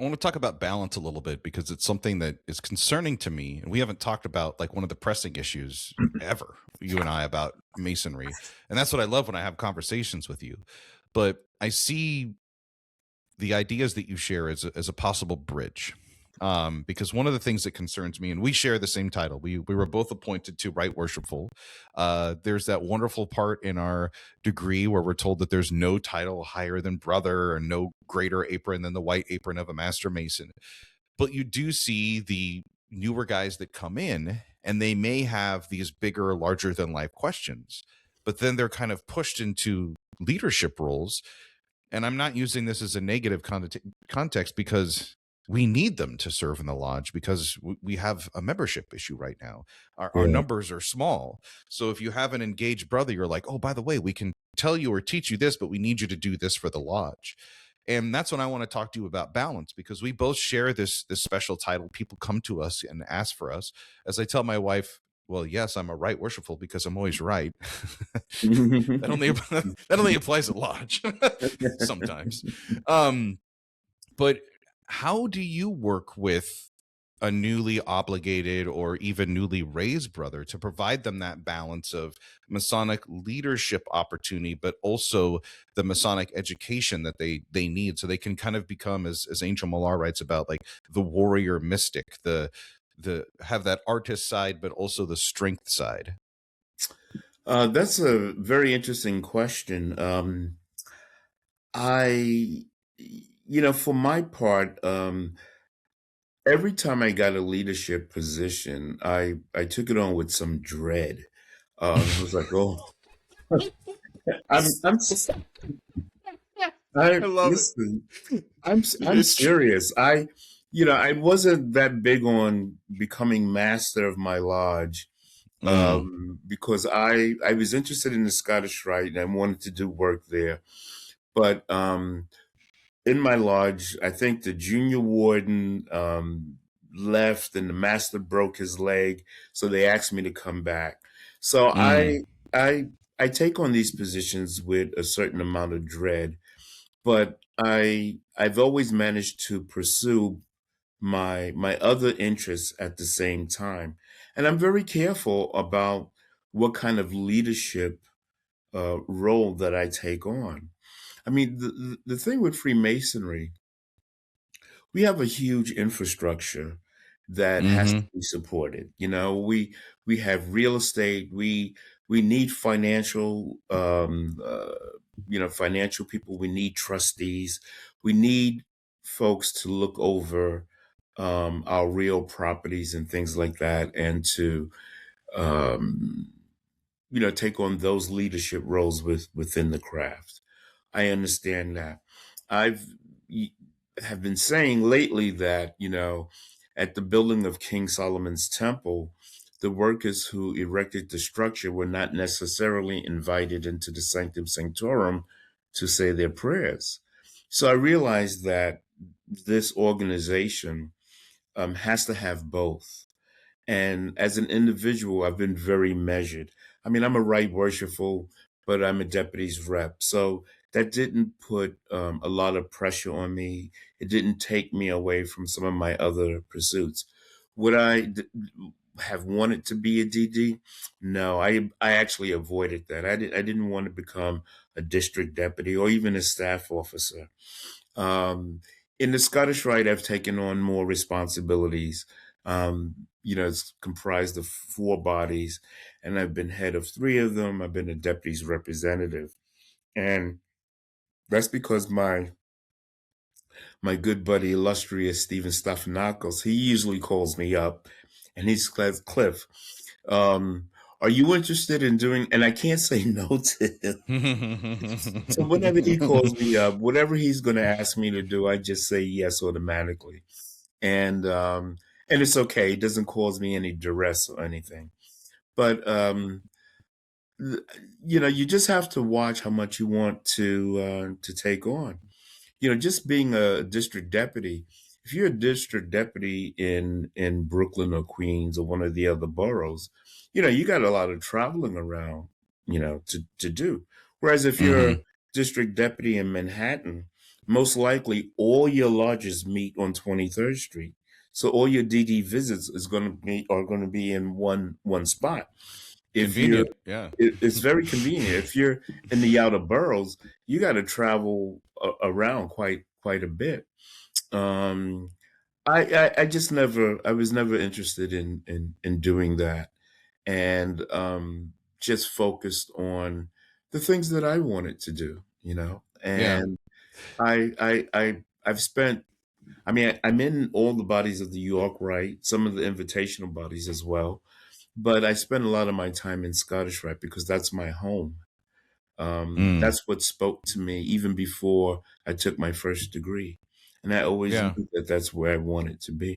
I want to talk about balance a little bit because it's something that is concerning to me, and we haven't talked about like one of the pressing issues ever, you and I, about masonry. And that's what I love when I have conversations with you. But I see the ideas that you share as a possible bridge. Because one of the things that concerns me, and we share the same title, we were both appointed to Right Worshipful. There's that wonderful part in our degree where we're told that there's no title higher than brother or no greater apron than the white apron of a master mason. But you do see the newer guys that come in, and they may have these bigger, larger than life questions, but then they're kind of pushed into leadership roles. And I'm not using this as a negative context, because we need them to serve in the lodge, because we have a membership issue right now. Our Yeah. numbers are small. So if you have an engaged brother, you're like, oh, by the way, we can tell you or teach you this, but we need you to do this for the lodge. And that's when I want to talk to you about balance, because we both share this special title. People come to us and ask for us. As I tell my wife, well, yes, I'm a right worshipful because I'm always right. that only applies at lodge sometimes. But how do you work with a newly obligated or even newly raised brother to provide them that balance of Masonic leadership opportunity, but also the Masonic education that they need, so they can kind of become, as Angel Millar writes about, like the warrior mystic, the have that artist side, but also the strength side? That's a very interesting question. For my part, every time I got a leadership position, I took it on with some dread. I was like, oh, I'm I love listen, I'm It's true. serious. I wasn't that big on becoming master of my lodge, because I was interested in the Scottish Rite and I wanted to do work there. But in my lodge, I think the junior warden left and the master broke his leg, so they asked me to come back. So I I take on these positions with a certain amount of dread, but I've always managed to pursue my other interests at the same time. And I'm very careful about what kind of leadership role that I take on. I mean, the thing with Freemasonry, we have a huge infrastructure that has to Mm-hmm. be supported. We have real estate. We need financial people. We need trustees. We need folks to look over our real properties and things like that, and to um, take on those leadership roles within the craft. I understand that. I've have been saying lately that, at the building of King Solomon's temple, the workers who erected the structure were not necessarily invited into the Sanctum Sanctorum to say their prayers. So I realized that this organization has to have both. And as an individual, I've been very measured. I mean, I'm a right worshipful, but I'm a deputy's rep. So that didn't put a lot of pressure on me. It didn't take me away from some of my other pursuits. Would have wanted to be a DD? No, I actually avoided that. I didn't want to become a district deputy or even a staff officer. Um, in the Scottish Rite, I've taken on more responsibilities. It's comprised of 4 bodies, and I've been head of 3 of them. I've been a deputy's representative. And that's because my good buddy, illustrious Stephen Stephanakos, he usually calls me up and he's Cliff, are you interested in doing, and I can't say no to him. So whenever he calls me up, whatever he's going to ask me to do, I just say yes automatically. And it's okay. It doesn't cause me any duress or anything. But you just have to watch how much you want to take on. Just being a district deputy. If you're a district deputy in Brooklyn or Queens or one of the other boroughs, you got a lot of traveling around, to do. Whereas if you're Mm-hmm. a district deputy in Manhattan, most likely all your lodges meet on 23rd Street. So all your DD visits is going to be are going to be in one spot. If you're, Convenient. Yeah. it's very convenient. If you're in the outer boroughs, you got to travel around quite a bit. Um, I just never, I was never interested in doing that, and just focused on the things that I wanted to do, you know. Yeah. And I've spent, I mean, I'm in all the bodies of the York Rite, some of the invitational bodies as well, but I spend a lot of my time in Scottish Rite because that's my home. Mm. That's what spoke to me even before I took my first degree, and I always Yeah. knew that that's where I wanted to be.